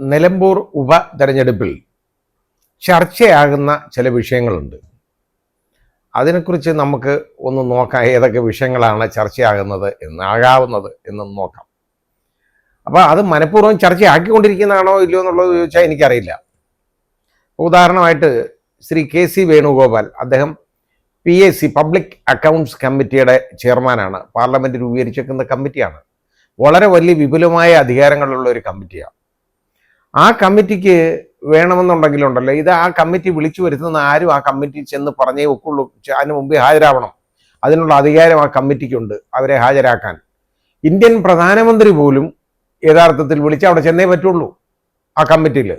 നിലമ്പൂർ ഉപതെരഞ്ഞെടുപ്പിൽ ചർച്ചയാകുന്ന ചില വിഷയങ്ങളുണ്ട്. അതിനെക്കുറിച്ച് നമുക്ക് ഒന്ന് നോക്കാം, ഏതൊക്കെ വിഷയങ്ങളാണ് ചർച്ചയാകുന്നത് എന്നും നോക്കാം. അപ്പോൾ അത് മനഃപൂർവ്വം ചർച്ചയാക്കിക്കൊണ്ടിരിക്കുന്നതാണോ ഇല്ലയോ എന്നുള്ളത് ചോദിച്ചാൽ എനിക്കറിയില്ല. ഉദാഹരണമായിട്ട് ശ്രീ KC വേണുഗോപാൽ, അദ്ദേഹം PAC പബ്ലിക് അക്കൗണ്ട്സ് കമ്മിറ്റിയുടെ ചെയർമാനാണ്. പാർലമെന്റ് രൂപീകരിച്ചിരിക്കുന്ന കമ്മിറ്റിയാണ്. വളരെ വലിയ വിപുലമായ അധികാരങ്ങളുള്ള ഒരു കമ്മിറ്റിയാണ്. ആ കമ്മിറ്റിക്ക് വേണമെന്നുണ്ടെങ്കിലുണ്ടല്ലോ, ഇത് ആ കമ്മിറ്റി വിളിച്ചു വരുത്തുന്ന ആരും ആ കമ്മിറ്റി ചെന്ന് പറഞ്ഞേ ഒക്കുള്ളൂ. അതിന് മുമ്പേ ഹാജരാവണം. അതിനുള്ള അധികാരം ആ കമ്മിറ്റിക്കുണ്ട്, അവരെ ഹാജരാക്കാൻ. ഇന്ത്യൻ പ്രധാനമന്ത്രി പോലും യഥാർത്ഥത്തിൽ വിളിച്ച് അവിടെ ചെന്നേ പറ്റുള്ളൂ ആ കമ്മിറ്റിയിൽ.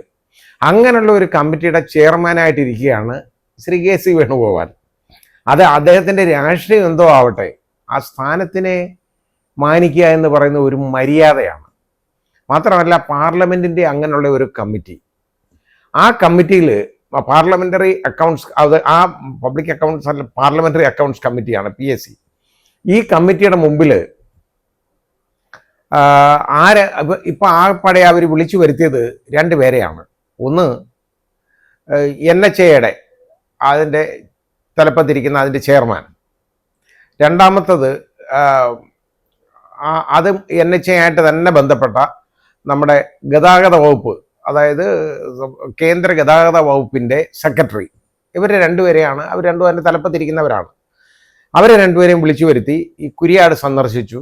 അങ്ങനെയുള്ള ഒരു കമ്മിറ്റിയുടെ ചെയർമാനായിട്ടിരിക്കുകയാണ് ശ്രീ KC വേണുഗോപാൽ. അത് അദ്ദേഹത്തിൻ്റെ രാഷ്ട്രീയം എന്തോ ആവട്ടെ, ആ സ്ഥാനത്തിനെ മാനിക്കുക എന്ന് പറയുന്ന ഒരു മര്യാദയാണ്. മാത്രമല്ല, പാർലമെന്റിന്റെ അങ്ങനെയുള്ള ഒരു കമ്മിറ്റി, ആ കമ്മിറ്റിയിൽ പാർലമെന്ററി അക്കൗണ്ട്സ്, ആ പബ്ലിക് അക്കൗണ്ട്സ് അല്ല, പാർലമെന്ററി അക്കൗണ്ട്സ് കമ്മിറ്റിയാണ് PAC. ഈ കമ്മിറ്റിയുടെ മുമ്പിൽ ഇപ്പൊ ആ പട അവർ വിളിച്ചു വരുത്തിയത് രണ്ടുപേരെയാണ്. ഒന്ന് NHAയുടെ അതിൻ്റെ തലപ്പത്തിരിക്കുന്ന അതിൻ്റെ ചെയർമാൻ. രണ്ടാമത്തത് അത് NHA ആയിട്ട് തന്നെ ബന്ധപ്പെട്ട നമ്മുടെ ഗതാഗത വകുപ്പ്, അതായത് കേന്ദ്ര ഗതാഗത വകുപ്പിൻ്റെ സെക്രട്ടറി. ഇവരെ രണ്ടുപേരെയാണ്, അവർ രണ്ടും അതിൻ്റെ തലപ്പത്തിരിക്കുന്നവരാണ്. അവരെ രണ്ടുപേരെയും വിളിച്ചു വരുത്തി ഈ കുരിയാട് സന്ദർശിച്ചു.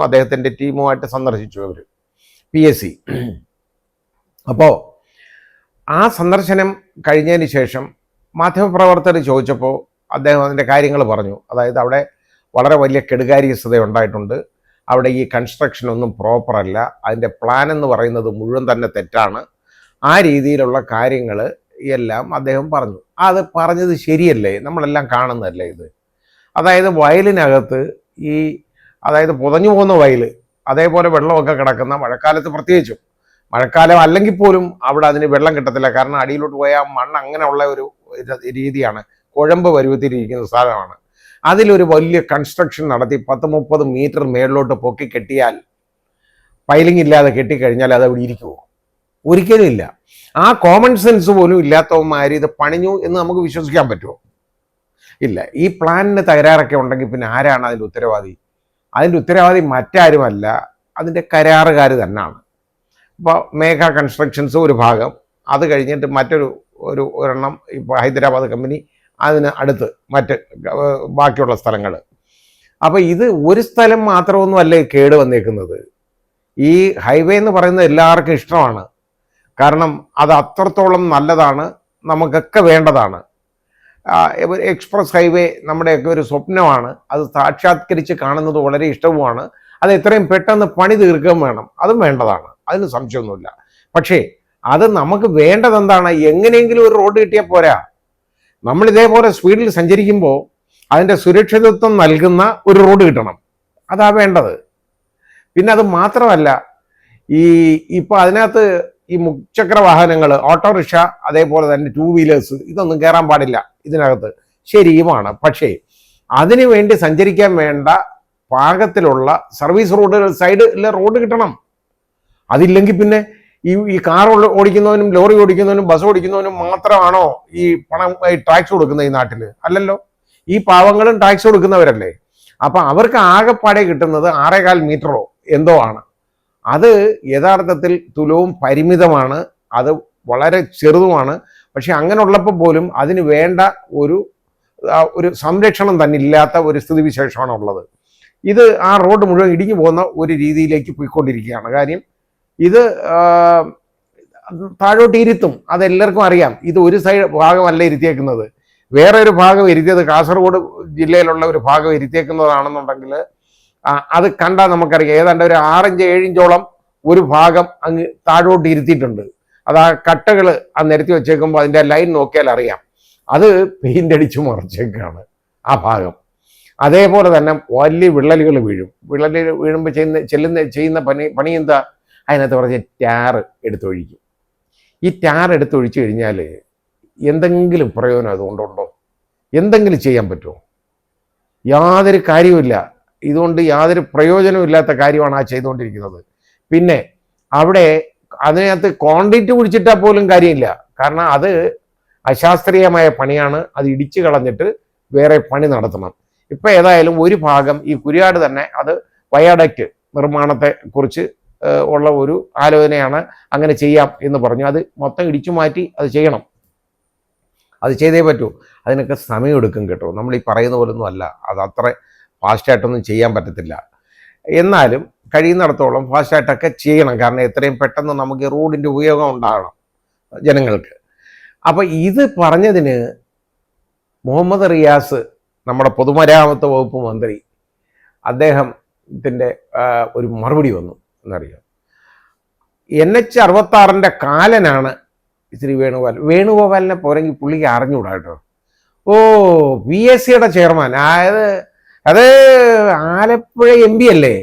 അദ്ദേഹത്തിൻ്റെ ടീമുമായിട്ട് സന്ദർശിച്ചു അവർ PAC. അപ്പോൾ ആ സന്ദർശനം കഴിഞ്ഞതിന് ശേഷം മാധ്യമപ്രവർത്തകർ ചോദിച്ചപ്പോൾ അദ്ദേഹം അതിൻ്റെ കാര്യങ്ങൾ പറഞ്ഞു. അതായത് അവിടെ വളരെ വലിയ കെടുകാര്യസ്ഥത ഉണ്ടായിട്ടുണ്ട്, അവിടെ ഈ കൺസ്ട്രക്ഷനൊന്നും പ്രോപ്പറല്ല, അതിൻ്റെ പ്ലാൻ എന്ന് പറയുന്നത് മുഴുവൻ തന്നെ തെറ്റാണ്, ആ രീതിയിലുള്ള കാര്യങ്ങൾ എല്ലാം അദ്ദേഹം പറഞ്ഞു. അത് പറഞ്ഞത് ശരിയല്ലേ? നമ്മളെല്ലാം കാണുന്നതല്ലേ ഇത്. അതായത് വയലിനകത്ത് അതായത് പുതഞ്ഞു പോകുന്ന വയൽ, അതേപോലെ വെള്ളമൊക്കെ കിടക്കുന്ന, മഴക്കാലത്ത് പ്രത്യേകിച്ചും, മഴക്കാലം അല്ലെങ്കിൽ പോലും അവിടെ അതിന് വെള്ളം കിട്ടത്തില്ല. കാരണം അടിയിലോട്ട് പോയാൽ മണ്ണ് അങ്ങനെയുള്ള ഒരു രീതിയാണ്, കുഴമ്പ് പരുവത്തിലിരിക്കുന്ന സ്ഥലമാണ്. അതിലൊരു വലിയ കൺസ്ട്രക്ഷൻ നടത്തി 10-30 മീറ്റർ മേളിലോട്ട് പൊക്കി കെട്ടിയാൽ, പൈലിംഗ് ഇല്ലാതെ കെട്ടിക്കഴിഞ്ഞാൽ അത് അവിടെ ഇരിക്കുമോ? ഒരിക്കലും ഇല്ല. ആ കോമൺ സെൻസ് പോലും ഇല്ലാത്തവന്മാർ ഇത് പണിഞ്ഞു എന്ന് നമുക്ക് വിശ്വസിക്കാൻ പറ്റുമോ? ഇല്ല. ഈ പ്ലാനിന് തകരാറൊക്കെ ഉണ്ടെങ്കിൽ പിന്നെ ആരാണ് അതിൻ്റെ ഉത്തരവാദി? അതിൻ്റെ ഉത്തരവാദി മറ്റാരുമല്ല, അതിൻ്റെ കരാറുകാർ തന്നെയാണ്. ഇപ്പോൾ മേഘ കൺസ്ട്രക്ഷൻസ് ഒരു ഭാഗം, അത് കഴിഞ്ഞിട്ട് ഒരെണ്ണം ഇപ്പോൾ ഹൈദരാബാദ് കമ്പനി, അതിന് അടുത്ത് മറ്റ് ബാക്കിയുള്ള സ്ഥലങ്ങൾ. അപ്പോൾ ഇത് ഒരു സ്ഥലം മാത്രമൊന്നും അല്ലേ കേട് വന്നേക്കുന്നത്. ഈ ഹൈവേ എന്ന് പറയുന്നത് എല്ലാവർക്കും ഇഷ്ടമാണ്, കാരണം അത് അത്രത്തോളം നല്ലതാണ്, നമുക്കൊക്കെ വേണ്ടതാണ്. എക്സ്പ്രസ് ഹൈവേ നമ്മുടെയൊക്കെ ഒരു സ്വപ്നമാണ്, അത് സാക്ഷാത്കരിച്ച് കാണുന്നത് വളരെ ഇഷ്ടവുമാണ്. അത് എത്രയും പെട്ടെന്ന് പണി തീർക്കുകയും വേണം, അതും വേണ്ടതാണ്, അതിന് സംശയമൊന്നുമില്ല. പക്ഷേ അത് നമുക്ക് വേണ്ടത് എന്താണ്? എങ്ങനെയെങ്കിലും ഒരു റോഡ് കിട്ടിയാൽ പോരാ. നമ്മൾ ഇതേപോലെ സ്പീഡിൽ സഞ്ചരിക്കുമ്പോൾ അതിൻ്റെ സുരക്ഷിതത്വം നൽകുന്ന ഒരു റോഡ് കിട്ടണം, അതാ വേണ്ടത്. പിന്നെ അത് മാത്രമല്ല, ഇപ്പോൾ അതിനകത്ത് ഈ മുച്ചക്ര വാഹനങ്ങൾ, ഓട്ടോറിക്ഷ, അതേപോലെ തന്നെ 2 വീലേഴ്സ്, ഇതൊന്നും കയറാൻ പാടില്ല ഇതിനകത്ത്, ശരിയുമാണ്. പക്ഷേ അതിനു വേണ്ടി സഞ്ചരിക്കാൻ വേണ്ട പാകത്തിലുള്ള സർവീസ് റോഡുകൾ, സൈഡിലെ റോഡ് കിട്ടണം. അതില്ലെങ്കിൽ പിന്നെ ഈ കാർ ഓടിക്കുന്നവനും ലോറി ഓടിക്കുന്നവനും ബസ് ഓടിക്കുന്നവനും മാത്രമാണോ ഈ പണം, ടാക്സ് കൊടുക്കുന്നത് ഈ നാട്ടിൽ? അല്ലല്ലോ. ഈ പാവങ്ങളും ടാക്സ് കൊടുക്കുന്നവരല്ലേ. അപ്പം അവർക്ക് ആകെപ്പാടെ കിട്ടുന്നത് 6.25 മീറ്ററോ എന്തോ ആണ്. അത് യഥാർത്ഥത്തിൽ തുലവും പരിമിതമാണ്, അത് വളരെ ചെറുതുമാണ്. പക്ഷെ അങ്ങനെ ഉള്ളപ്പോൾ പോലും അതിന് വേണ്ട ഒരു സംരക്ഷണം തന്നെ ഇല്ലാത്ത ഒരു സ്ഥിതിവിശേഷമാണ് ഉള്ളത്. ഇത് ആ റോഡ് മുഴുവൻ ഇടിഞ്ഞു പോകുന്ന ഒരു രീതിയിലേക്ക് പോയിക്കൊണ്ടിരിക്കുകയാണ്. കാര്യം ഇത് താഴോട്ട് ഇരുത്തും, അതെല്ലാവർക്കും അറിയാം. ഇത് ഒരു ഭാഗമല്ല ഇരുത്തിയേക്കുന്നത്, വേറെ ഒരു ഭാഗം ഇരുത്തിയത് കാസർഗോഡ് ജില്ലയിലുള്ള ഒരു ഭാഗം ഇരുത്തിയേക്കുന്നതാണെന്നുണ്ടെങ്കിൽ അത് കണ്ടാൽ നമുക്കറിയാം. ഏതാണ്ട് ഒരു 6-7 ഇഞ്ചോളം ഒരു ഭാഗം അങ്ങ് താഴോട്ട് ഇരുത്തിയിട്ടുണ്ട്. അത് ആ കട്ടകൾ നിരത്തി വെച്ചേക്കുമ്പോൾ അതിൻ്റെ ലൈൻ നോക്കിയാൽ അറിയാം, അത് പെയിൻ്റ് അടിച്ച് മറച്ചേക്കാണ് ആ ഭാഗം. അതേപോലെ തന്നെ വലിയ വിള്ളലുകൾ വീഴും. വിള്ളലുകൾ വീഴുമ്പോൾ ചെയ്യുന്ന പണി എന്താ? അതിനകത്ത് പറഞ്ഞ ടാർ എടുത്തൊഴിക്കും. ഈ ടാർ എടുത്തൊഴിച്ചു കഴിഞ്ഞാൽ എന്തെങ്കിലും പ്രയോജനം അതുകൊണ്ടുണ്ടോ? എന്തെങ്കിലും ചെയ്യാൻ പറ്റുമോ? യാതൊരു കാര്യവുമില്ല. ഇതുകൊണ്ട് യാതൊരു പ്രയോജനവും ഇല്ലാത്ത കാര്യമാണ് ആ ചെയ്തുകൊണ്ടിരിക്കുന്നത്. പിന്നെ അവിടെ അതിനകത്ത് കോൺക്രീറ്റ് കുഴിച്ചിട്ടാൽ പോലും കാര്യമില്ല. കാരണം അത് അശാസ്ത്രീയമായ പണിയാണ്. അത് ഇടിച്ചു കളഞ്ഞിട്ട് വേറെ പണി നടത്തണം. ഇപ്പം ഏതായാലും ഒരു ഭാഗം ഈ കുരിയാട് തന്നെ അത് വയാഡക്റ്റ് നിർമ്മാണത്തെ കുറിച്ച് ഉള്ള ഒരു ആലോചനയാണ്. അങ്ങനെ ചെയ്യാം എന്ന് പറഞ്ഞു. അത് മൊത്തം ഇടിച്ചു മാറ്റി അത് ചെയ്യണം. അത് ചെയ്തേ പറ്റൂ. അതിനൊക്കെ സമയമെടുക്കും കേട്ടോ. നമ്മൾ ഈ പറയുന്ന പോലൊന്നും അല്ല. അത് അത്ര ഫാസ്റ്റായിട്ടൊന്നും ചെയ്യാൻ പറ്റത്തില്ല. എന്നാലും കഴിയുന്നിടത്തോളം ഫാസ്റ്റായിട്ടൊക്കെ ചെയ്യണം. കാരണം എത്രയും പെട്ടെന്ന് നമുക്ക് റോഡിൻ്റെ ഉപയോഗം ഉണ്ടാകണം ജനങ്ങൾക്ക്. അപ്പോൾ ഇത് പറഞ്ഞതിന് മുഹമ്മദ് റിയാസ്, നമ്മുടെ പൊതുമരാമത്ത് വകുപ്പ് മന്ത്രി, അദ്ദേഹത്തിൻ്റെ ഒരു മറുപടി വന്നു എന്നറിയാം. NH-66 കാലനാണ് ശ്രീ വേണുഗോപാലിനെ പോരെങ്കിൽ പുള്ളിക്ക് അറിഞ്ഞുകൂടാ കേട്ടോ. PSCയുടെ ചെയർമാൻ, അത് ആലപ്പുഴ MP അല്ലേ?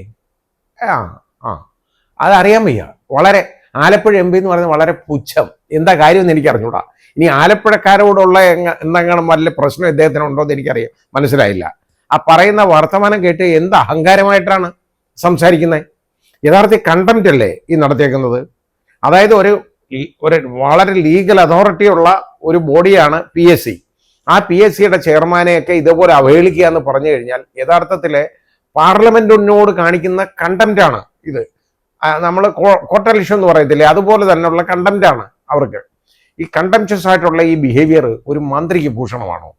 അതറിയാൻ വയ്യ. വളരെ ആലപ്പുഴ MP എന്ന് പറയുന്നത് വളരെ പുച്ഛം. എന്താ കാര്യമെന്ന് എനിക്ക് അറിഞ്ഞൂടാ. ഇനി ആലപ്പുഴക്കാരോടുള്ള എന്തെങ്കിലും വല്ല പ്രശ്നം ഇദ്ദേഹത്തിനുണ്ടോ എന്ന് എനിക്കറിയാം, മനസ്സിലായില്ല. ആ പറയുന്ന വർത്തമാനം കേട്ട് എന്ത് അഹങ്കാരമായിട്ടാണ് സംസാരിക്കുന്നത്. യഥാർത്ഥ കണ്ടംപ്റ്റ് അല്ലേ ഈ നടത്തിയേക്കുന്നത്. അതായത് ഒരു വളരെ ലീഗൽ അതോറിറ്റി ഉള്ള ഒരു ബോഡിയാണ് PSC. ആ PSCയുടെ ചെയർമാനെയൊക്കെ ഇതുപോലെ അവഹേളിക്കുക എന്ന് പറഞ്ഞു കഴിഞ്ഞാൽ യഥാർത്ഥത്തിലെ പാർലമെന്റിനോട് കാണിക്കുന്ന കണ്ടംപ്റ്റാണ് ഇത്. നമ്മൾ കോട്ടലിഷം എന്ന് പറയത്തില്ലേ, അതുപോലെ തന്നെയുള്ള കണ്ടംപ്റ്റാണ് അവർക്ക്. ഈ കണ്ടംപ്റ്റസ് ആയിട്ടുള്ള ഈ ബിഹേവിയർ ഒരു മന്ത്രിക്ക് ഭൂഷണമാണോ?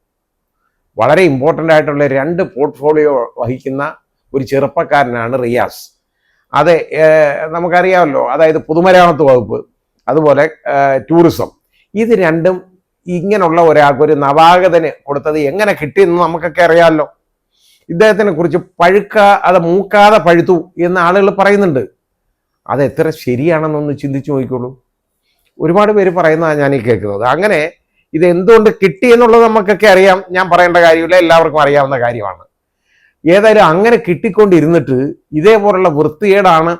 വളരെ ഇമ്പോർട്ടൻ്റ് ആയിട്ടുള്ള 2 പോർട്ട്ഫോളിയോ വഹിക്കുന്ന ഒരു ചെറുപ്പക്കാരനാണ് റിയാസ്. അതെ, നമുക്കറിയാമല്ലോ. അതായത് പൊതുമരാമത്ത് വകുപ്പ്, അതുപോലെ ടൂറിസം. ഇത് രണ്ടും ഇങ്ങനെയുള്ള ഒരാൾക്ക്, ഒരു നവാഗതന് കൊടുത്തത് എങ്ങനെ കിട്ടിയെന്ന് നമുക്കൊക്കെ അറിയാമല്ലോ. ഇദ്ദേഹത്തിനെ കുറിച്ച് അത് മൂക്കാതെ പഴുത്തു എന്ന് ആളുകൾ പറയുന്നുണ്ട്. അത് എത്ര ശരിയാണെന്നൊന്ന് ചിന്തിച്ചു നോക്കിക്കോളൂ. ഒരുപാട് പേര് പറയുന്നതാണ് ഞാൻ ഈ കേൾക്കുന്നത്. അങ്ങനെ ഇത് എന്തുകൊണ്ട് കിട്ടി എന്നുള്ളത് നമുക്കൊക്കെ അറിയാം. ഞാൻ പറയേണ്ട കാര്യമില്ല, എല്ലാവർക്കും അറിയാവുന്ന കാര്യമാണ്. ഏതായാലും അങ്ങനെ കിട്ടിക്കൊണ്ടിരുന്നിട്ട് ഇതേപോലുള്ള വൃത്തികേടാണ്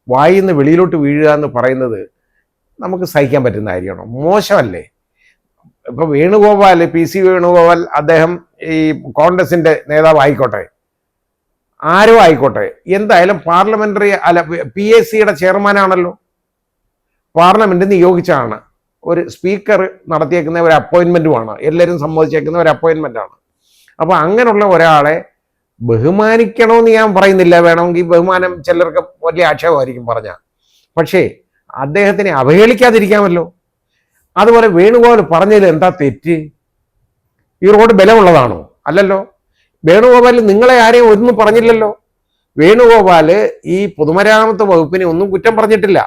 വായിൽ നിന്ന് വെളിയിലോട്ട് വീഴുക എന്ന് പറയുന്നത് നമുക്ക് സഹിക്കാൻ പറ്റുന്ന കാര്യമാണോ? മോശമല്ലേ? ഇപ്പൊ വേണുഗോപാൽ, PC വേണുഗോപാൽ, അദ്ദേഹം ഈ കോൺഗ്രസിന്റെ നേതാവ് ആയിക്കോട്ടെ, ആരോ ആയിക്കോട്ടെ, എന്തായാലും പാർലമെന്ററി PSCയുടെ ചെയർമാനാണല്ലോ. പാർലമെന്റ് നിയോഗിച്ചാണ്. ഒരു സ്പീക്കർ നടത്തിയേക്കുന്ന ഒരു അപ്പോയിന്റ്മെന്റുമാണ്. എല്ലാവരും സമ്മതിച്ചേക്കുന്ന ഒരു അപ്പോയിന്റ്മെന്റാണ്. അപ്പൊ അങ്ങനെയുള്ള ഒരാളെ ബഹുമാനിക്കണമെന്ന് ഞാൻ പറയുന്നില്ല. വേണമെങ്കിൽ ബഹുമാനം ചിലർക്ക് വലിയ ആക്ഷേപമായിരിക്കും പറഞ്ഞ. പക്ഷേ അദ്ദേഹത്തിനെ അവഹേളിക്കാതിരിക്കാമല്ലോ. അതുപോലെ വേണുഗോപാൽ പറഞ്ഞതിൽ എന്താ തെറ്റ്? ഈ റോഡ് ബലമുള്ളതാണോ? അല്ലല്ലോ. വേണുഗോപാൽ നിങ്ങളെ ആരെയും ഒന്നും പറഞ്ഞില്ലല്ലോ. വേണുഗോപാല് ഈ പൊതുമരാമത്ത് വകുപ്പിനെ ഒന്നും കുറ്റം പറഞ്ഞിട്ടില്ല.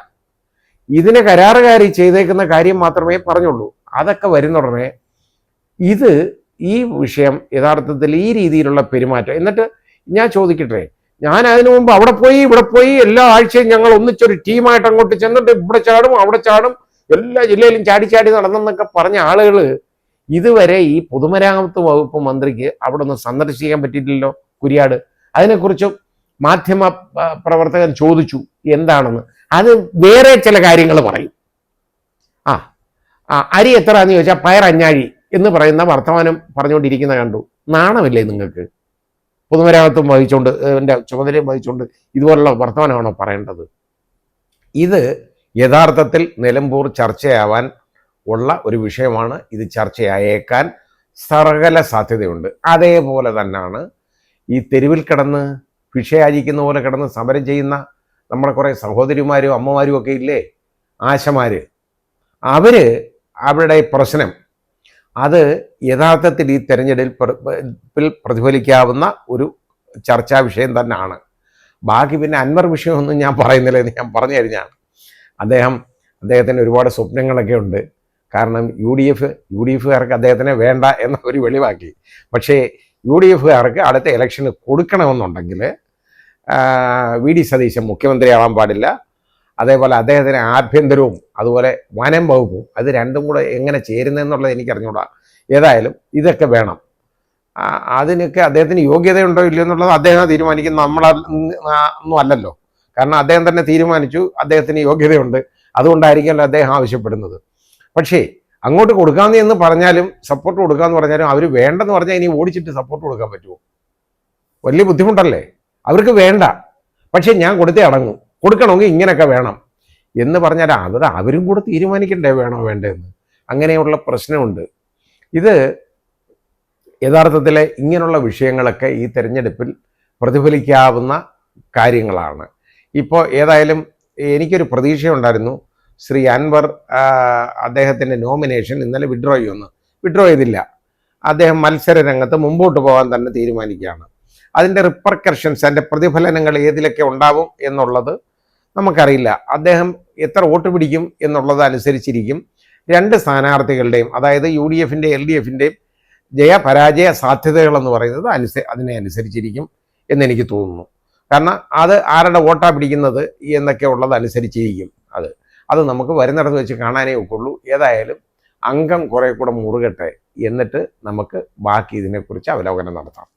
ഇതിന് കരാറുകാരി ചെയ്തേക്കുന്ന കാര്യം മാത്രമേ പറഞ്ഞുള്ളൂ. അതൊക്കെ വരുന്നുടനെ ഈ വിഷയം യഥാർത്ഥത്തിൽ ഈ രീതിയിലുള്ള പെരുമാറ്റം. എന്നിട്ട് ഞാൻ ചോദിക്കട്ടെ, ഞാൻ അതിനു മുമ്പ് അവിടെ പോയി ഇവിടെ പോയി എല്ലാ ആഴ്ചയും ഞങ്ങൾ ഒന്നിച്ചൊരു ടീമായിട്ട് അങ്ങോട്ട് ചെന്നിട്ട് ഇവിടെ ചാടും അവിടെ ചാടും, എല്ലാ ജില്ലയിലും ചാടി നടന്നെന്നൊക്കെ പറഞ്ഞ ആളുകൾ ഇതുവരെ ഈ പൊതുമരാമത്ത് വകുപ്പ് മന്ത്രിക്ക് അവിടെ ഒന്ന് സന്ദർശിക്കാൻ പറ്റിയിട്ടില്ലല്ലോ കുരിയാട്. അതിനെക്കുറിച്ചും മാധ്യമ പ്രവർത്തകൻ ചോദിച്ചു എന്താണെന്ന്. അത് വേറെ ചില കാര്യങ്ങൾ പറയും. അരി എത്രയാന്ന് ചോദിച്ചാൽ പയർ അഞ്ഞാഴി എന്ന് പറയുന്ന വർത്തമാനം പറഞ്ഞുകൊണ്ടിരിക്കുന്ന കണ്ടു. നാണമില്ലേ നിങ്ങൾക്ക്? പൊതുമരാമത്വം വഹിച്ചുകൊണ്ട്, എൻ്റെ ചുമതലയും വഹിച്ചുകൊണ്ട് ഇതുപോലുള്ള വർത്തമാനമാണോ പറയേണ്ടത്? ഇത് യഥാർത്ഥത്തിൽ നിലമ്പൂർ ചർച്ചയാവാൻ ഉള്ള ഒരു വിഷയമാണ്. ഇത് ചർച്ചയായേക്കാൻ സകല സാധ്യതയുണ്ട്. അതേപോലെ തന്നെയാണ് ഈ തെരുവിൽ കിടന്ന് ഭിക്ഷയാചിക്കുന്ന പോലെ കിടന്ന് സമരം ചെയ്യുന്ന നമ്മുടെ കുറേ സഹോദരിമാരും അമ്മമാരും ഒക്കെ ഇല്ലേ, ആശമാര്. അവരുടെ പ്രശ്നം അത് യഥാർത്ഥത്തിൽ ഈ തെരഞ്ഞെടുപ്പിൽ പ്രതിഫലിക്കാവുന്ന ഒരു ചർച്ചാ വിഷയം തന്നെയാണ്. ബാക്കി പിന്നെ അൻവർ വിഷയമൊന്നും ഞാൻ പറയുന്നില്ല എന്ന് ഞാൻ പറഞ്ഞു കഴിഞ്ഞാണ്. അദ്ദേഹത്തിന് ഒരുപാട് സ്വപ്നങ്ങളൊക്കെ ഉണ്ട്. കാരണം യു ഡി എഫുകാർക്ക് അദ്ദേഹത്തിനെ വേണ്ട എന്ന ഒരു വെളിവാക്കി. പക്ഷേ UDFകാർക്ക് അടുത്ത ഇലക്ഷന് കൊടുക്കണമെന്നുണ്ടെങ്കിൽ VD സതീശൻ മുഖ്യമന്ത്രിയാവാൻ പാടില്ല. അതേപോലെ അദ്ദേഹത്തിന് ആഭ്യന്തരവും അതുപോലെ വനം വകുപ്പും, അത് രണ്ടും കൂടെ എങ്ങനെ ചേരുന്നതെന്നുള്ളത് എനിക്കറിഞ്ഞൂടാ. ഏതായാലും ഇതൊക്കെ വേണം. അതിനൊക്കെ അദ്ദേഹത്തിന് യോഗ്യതയുണ്ടോ ഇല്ലയോ എന്നുള്ളത് അദ്ദേഹം തീരുമാനിക്കുന്ന നമ്മളൊന്നും അല്ലല്ലോ. കാരണം അദ്ദേഹം തന്നെ തീരുമാനിച്ചു അദ്ദേഹത്തിന് യോഗ്യതയുണ്ട്, അതുകൊണ്ടായിരിക്കുമല്ലോ അദ്ദേഹം ആവശ്യപ്പെടുന്നത്. പക്ഷേ അങ്ങോട്ട് കൊടുക്കാമെന്ന് എന്ന് പറഞ്ഞാലും, സപ്പോർട്ട് കൊടുക്കാമെന്ന് പറഞ്ഞാലും അവർ വേണ്ടെന്ന് പറഞ്ഞാൽ ഇനി ഓടിച്ചിട്ട് സപ്പോർട്ട് കൊടുക്കാൻ പറ്റുമോ? വലിയ ബുദ്ധിമുട്ടല്ലേ? അവർക്ക് വേണ്ട, പക്ഷെ ഞാൻ കൊടുത്തേ അടങ്ങും. കൊടുക്കണമെങ്കിൽ ഇങ്ങനെയൊക്കെ വേണം. എന്ന് പറഞ്ഞാൽ അത് അവരും കൂടെ തീരുമാനിക്കണ്ടേ വേണോ വേണ്ടതെന്ന്. അങ്ങനെയുള്ള പ്രശ്നമുണ്ട്. ഇത് യഥാർത്ഥത്തിൽ ഇങ്ങനെയുള്ള വിഷയങ്ങളൊക്കെ ഈ തെരഞ്ഞെടുപ്പിൽ പ്രതിഫലിക്കാവുന്ന കാര്യങ്ങളാണ്. ഇപ്പോൾ ഏതായാലും എനിക്കൊരു പ്രതീക്ഷയുണ്ടായിരുന്നു, ശ്രീ അൻവർ അദ്ദേഹത്തിൻ്റെ നോമിനേഷൻ ഇന്നലെ വിഡ്രോ ചെയ്തില്ല. അദ്ദേഹം മത്സര രംഗത്ത് മുമ്പോട്ട് പോകാൻ തന്നെ തീരുമാനിക്കുകയാണ്. അതിൻ്റെ റിപ്പർക്കഷൻസ്, അതിൻ്റെ പ്രതിഫലനങ്ങൾ ഏതിലൊക്കെ ഉണ്ടാവും എന്നുള്ളത് നമുക്കറിയില്ല. അദ്ദേഹം എത്ര വോട്ട് പിടിക്കും എന്നുള്ളത് അനുസരിച്ചിരിക്കും രണ്ട് സ്ഥാനാർത്ഥികളുടെയും, അതായത് UDF LDFിൻ്റെയും ജയപരാജയ സാധ്യതകളെന്ന് പറയുന്നത് അതിനെ അനുസരിച്ചിരിക്കും എന്നെനിക്ക് തോന്നുന്നു. കാരണം അത് ആരുടെ വോട്ടാ പിടിക്കുന്നത് എന്നൊക്കെ ഉള്ളത് അനുസരിച്ചിരിക്കും. അത് നമുക്ക് വരുന്നിടത്ത് വെച്ച് കാണാനേ ഒക്കുള്ളൂ. ഏതായാലും അംഗം കുറെ കൂടെ മുറുകട്ടെ, എന്നിട്ട് നമുക്ക് ബാക്കി ഇതിനെക്കുറിച്ച് അവലോകനം നടത്താം.